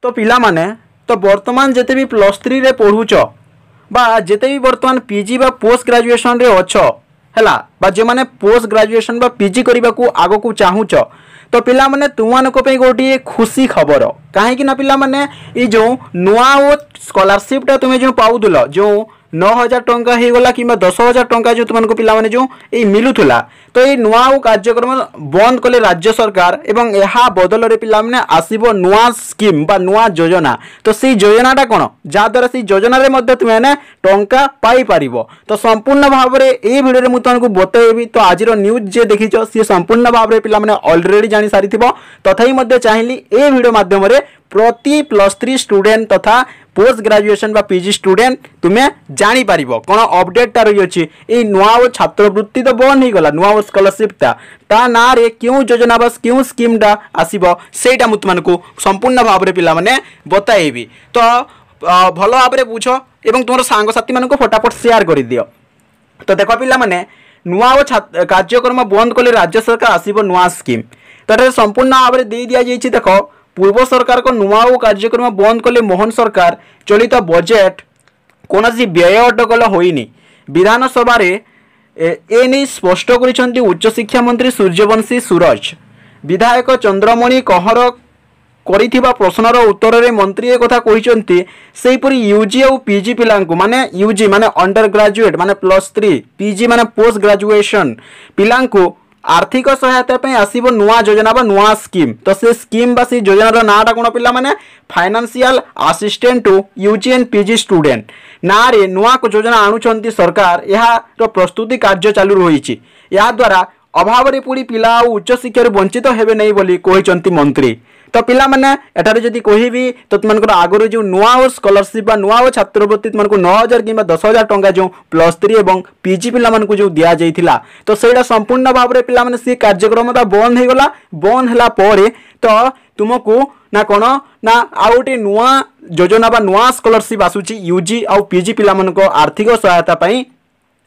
तो पिला माने तो वर्तमान जेते भी +3 रे पढ़ुच बा जेते भी वर्तमान पीजी बा पोस्ट ग्रेजुएशन रे अछ हैला बा जे माने पोस्ट ग्रेजुएशन बा पीजी करबा को आगो को चाहूच तो पिला माने तुमानको पे गोटी खुशी खबर कहीं ना पिला माने ई जो नुआ ओ स्कॉलरशिप टा तुमे जो पाउदुल जो 9,000 टंका हो गला कि 10,000 टंका जो तुमको पिला जो ये मिलूला तो ये नुआ कार्यक्रम बंद कले राज्य सरकार एवं यह बदल में पिला आसब नुआ स्कीम बा नुआ योजना तो सी योजनाटा कौन जहाद्वारा से योजन तुम्हें टंका पाई पार तो संपूर्ण भाव में ये भिडियो में तुमको बतैबी तो आज न्यूज जे देखीच सी संपूर्ण भाव में पिला अलरेडी जानी सारी तथापि चाहिए ये भिडियो मध्यम प्रति +3 स्टूडेंट तथा पोस्ट ग्रेजुएशन बा पीजी स्टूडेंट तुम्हें जानी पारिबो कौन अपडेटा रही अच्छी ये नुआ छात्रवृत्ति तो बंद हो गला नुआ स्कॉलरशिप ता ना रे क्यों योजना बस क्यों स्कीम टा आसीबो सेटा मु तुमको संपूर्ण भाव में पिला माने बताइबी तो भल भाव में बुझ एवं तुम सांग साथी मानक फटाफट शेयर कर दियो तो देख पिला माने नुआ कार्यक्रम बंद कले राज्य सरकार आसीबो नुआ स्कीम तो संपूर्ण भाव में दे दिया जाइए देख पूर्व सरकार को नुआ कार्यक्रम बंद कले मोहन सरकार चलित बजेट कौन व्यय अटकल होइनी विधानसभा एने स्पष्ट कर उच्च शिक्षा मंत्री सूर्यवंशी सूरज विधायक चंद्रमणि कहर करिथिबा प्रश्नर उत्तर में मंत्री एक कथा कहिसंती सेहीपरि यूजी और पीजी पिलांकु माने यूजी माने अंडर ग्रेजुएट माने +3 पीजी माने पोस्ट ग्रेजुएशन पिलांकु आर्थिक सहायता आसब नुआ योजना बा नुआ स्कीम तो से स्कीम बा से योजनार नाटा कौन पिला माने financial assistant to UG and PG student ना रे नुआ योजना आणुचंती सरकार यार प्रस्तुति कार्य चालू रही या द्वारा अभाव पुणी पिला उच्च शिक्षा वंचित हेबे नहीं बोली कहिसंती मंत्री तो पिला माने एटारे जदि कहबी तो तुमको आगुरी जो नुआ स्कॉलरशिप बा नुआ छात्रवृत्ति तुमको 9,000 कि 10,000 टंका जो +3 एवं पीजी पिला मानकु जो दिया जाइथिला तो सेटा संपूर्ण भाव में पिला माने से कार्यक्रम बंद हो गला बंद होला परे तो तुमको ना कौन ना आउ गोटे नुआ योजना बा नुआ स्कॉलरशिप आसुची यूजी और पीजी पिला मानको आर्थिक सहायता पाई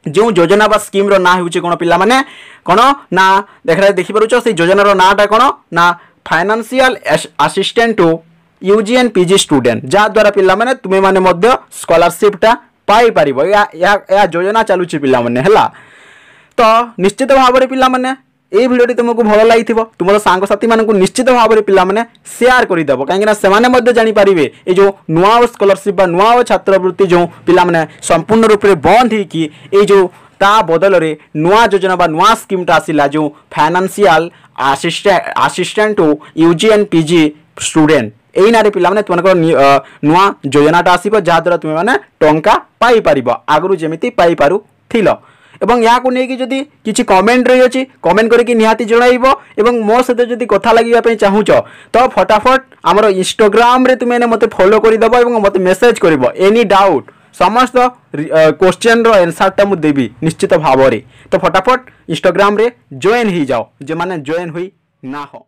जो योजना बा स्कीम रो ना होउची कोन पिला माने कोन ना देखि पारुछ से योजनार नाटा कोन ना financial assistant to UG and PG student जहाद्वारा पिला माने तुमे माने मध्य स्कॉलरशिप टा पाई पारिबो या योजना चालुची पिला माने हला तो निश्चित भाव में पिला माने ये भिडियो तुमको भल लगी तुम सांग साथी मानक निश्चित भाव में पिला माने शेयर करदेव कहीं से जानी पारिबे ये जो नुआ स्कॉलरशिप बा नुआ छात्रवृत्ति जो पिला माने संपूर्ण रूप से बंद होगी ये जो ता बदल रे नुआ योजना बा नुआ स्कीम टा आसिला जो financial assistant to UG and PG student यही ना पिला माने तुमको नुआ योजनाटा आसीबो जहाद्वारा तुम माने टंका पाई पारिबो आगरु जेमिति पाई पारु थिलो एवं यहाँ को लेकिन जदि किसी कमेंट रही अच्छी कमेंट करके निहाती जनइब एवं मो सहित जदि कथा लगे चाहूच तो फटाफट आमर इंस्टाग्राम रे तुम्हें मत फॉलो करदेव और मत मेसेज कर एनी डाउट समस्त क्वेश्चन रो आंसरटा मु देवी निश्चित भाव में तो फटाफट इंस्टाग्राम रे जॉइन हो जाओ जो माने जॉइन हुई ना हो।